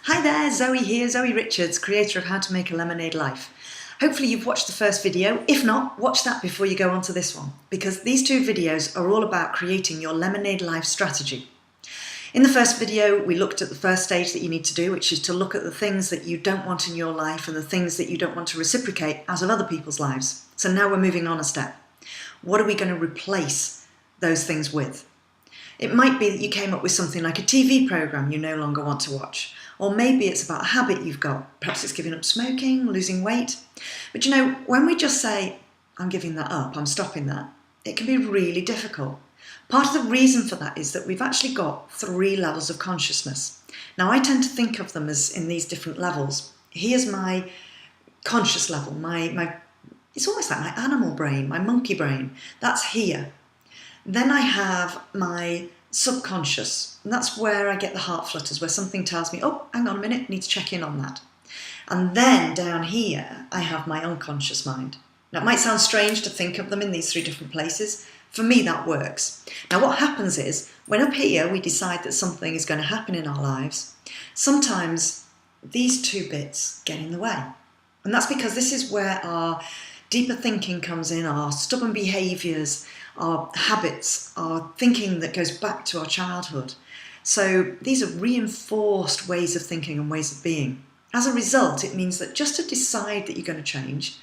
Hi there, Zoe here, Zoe Richards, creator of How to Make a Lemonade Life. Hopefully you've watched the first video. If not, watch that before you go on to this one, because these two videos are all about creating your lemonade life strategy. In the first video, we looked at the first stage that you need to do, which is to look at the things that you don't want in your life and the things that you don't want to reciprocate out of other people's lives. So now we're moving on a step. What are we going to replace those things with? It might be that you came up with something like a TV program you no longer want to watch. Or maybe it's about a habit you've got. Perhaps it's giving up smoking, losing weight. But you know, when we just say, I'm giving that up, I'm stopping that, it can be really difficult. Part of the reason for that is that we've actually got 3 levels of consciousness. Now, I tend to think of them as in these different levels. Here's my conscious level, it's almost like my animal brain, my monkey brain. That's here. Then I have my subconscious, and that's where I get the heart flutters, where something tells me, oh, hang on a minute, need to check in on that. And then down here, I have my unconscious mind. Now, it might sound strange to think of them in these 3 different places. For me, that works. Now, what happens is, when up here we decide that something is going to happen in our lives, sometimes these 2 bits get in the way. And that's because this is where our deeper thinking comes in, our stubborn behaviours, our habits, our thinking that goes back to our childhood. So these are reinforced ways of thinking and ways of being. As a result, it means that just to decide that you're going to change,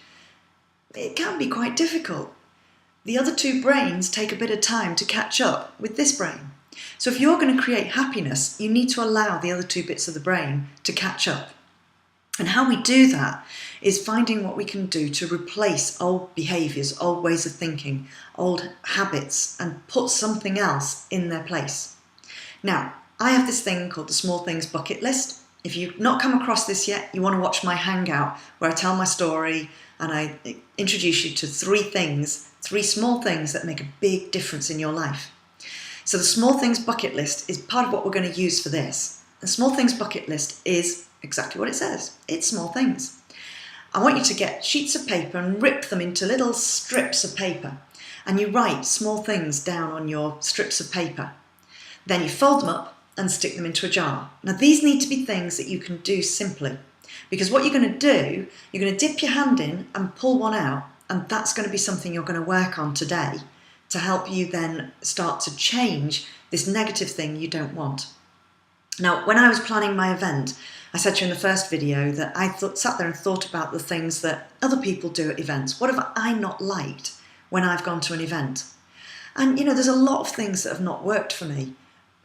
it can be quite difficult. The other 2 brains take a bit of time to catch up with this brain. So if you're going to create happiness, you need to allow the other 2 bits of the brain to catch up. And how we do that is finding what we can do to replace old behaviours, old ways of thinking, old habits, and put something else in their place. Now, I have this thing called the Small Things Bucket List. If you've not come across this yet, you want to watch my hangout where I tell my story and I introduce you to 3 small things that make a big difference in your life. So the Small Things Bucket List is part of what we're going to use for this. The Small Things Bucket List is exactly what it says. It's small things. I want you to get sheets of paper and rip them into little strips of paper. And you write small things down on your strips of paper. Then you fold them up and stick them into a jar. Now, these need to be things that you can do simply. Because what you're going to do, you're going to dip your hand in and pull one out. And that's going to be something you're going to work on today to help you then start to change this negative thing you don't want. Now, when I was planning my event, I said to you in the first video that I sat there and thought about the things that other people do at events. What have I not liked when I've gone to an event? And, you know, there's a lot of things that have not worked for me.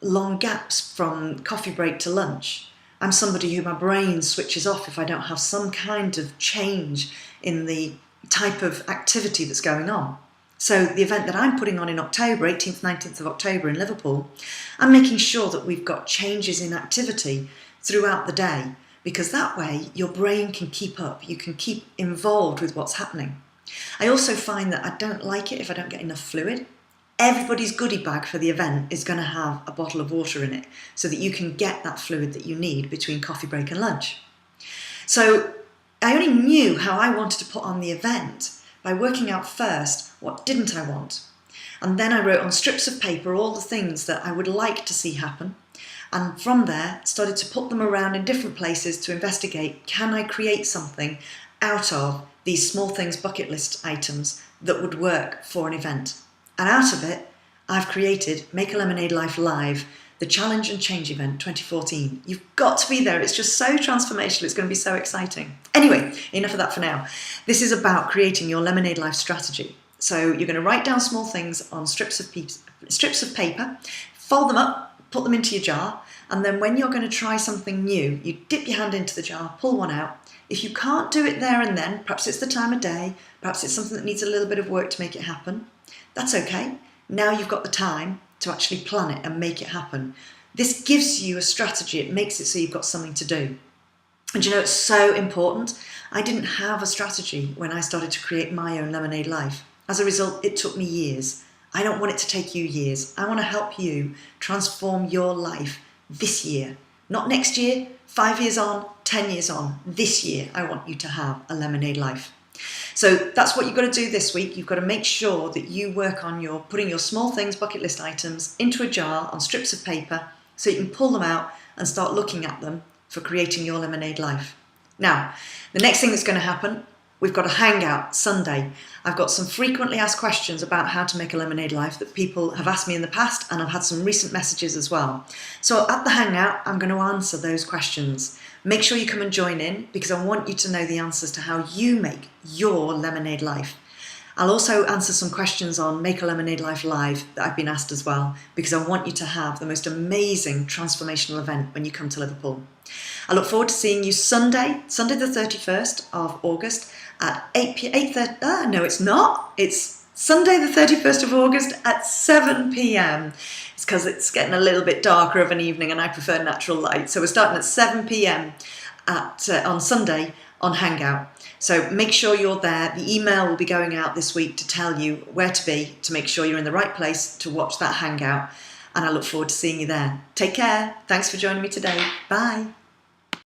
Long gaps from coffee break to lunch. I'm somebody who my brain switches off if I don't have some kind of change in the type of activity that's going on. So the event that I'm putting on in October, 18th, 19th of October in Liverpool, I'm making sure that we've got changes in activity throughout the day, because that way your brain can keep up, you can keep involved with what's happening. I also find that I don't like it if I don't get enough fluid. Everybody's goodie bag for the event is going to have a bottle of water in it so that you can get that fluid that you need between coffee break and lunch. So I only knew how I wanted to put on the event by working out first what didn't I want. And then I wrote on strips of paper all the things that I would like to see happen. And from there, started to put them around in different places to investigate, can I create something out of these Small Things bucket list items that would work for an event? And out of it, I've created Make a Lemonade Life Live, the Challenge and Change event 2014. You've got to be there. It's just so transformational. It's going to be so exciting. Anyway, enough of that for now. This is about creating your lemonade life strategy. So you're going to write down small things on strips of paper, fold them up, put them into your jar, and then when you're going to try something new, you dip your hand into the jar, pull one out. If you can't do it there and then, perhaps it's the time of day, perhaps it's something that needs a little bit of work to make it happen, that's okay. Now you've got the time to actually plan it and make it happen. This gives you a strategy. It makes it so you've got something to do. And you know, it's so important. I didn't have a strategy when I started to create my own lemonade life. As a result, it took me years. I don't want it to take you years. I want to help you transform your life this year. Not next year, 5 years on, 10 years on. This year, I want you to have a lemonade life. So that's what you've got to do this week. You've got to make sure that you work on putting your Small Things bucket list items into a jar on strips of paper so you can pull them out and start looking at them for creating your lemonade life. Now, the next thing that's going to happen, we've got a hangout Sunday. I've got some frequently asked questions about how to make a lemonade life that people have asked me in the past, and I've had some recent messages as well. So at the hangout, I'm going to answer those questions. Make sure you come and join in, because I want you to know the answers to how you make your lemonade life. I'll also answer some questions on Make a Lemonade Life Live that I've been asked as well, because I want you to have the most amazing transformational event when you come to Liverpool. I look forward to seeing you Sunday the 31st of August at 8:30. No, it's not. It's Sunday the 31st of August at 7 p.m. It's because it's getting a little bit darker of an evening and I prefer natural light. So we're starting at 7 p.m. On Sunday on Hangout. So make sure you're there. The email will be going out this week to tell you where to be, to make sure you're in the right place to watch that Hangout. And I look forward to seeing you there. Take care. Thanks for joining me today. Bye.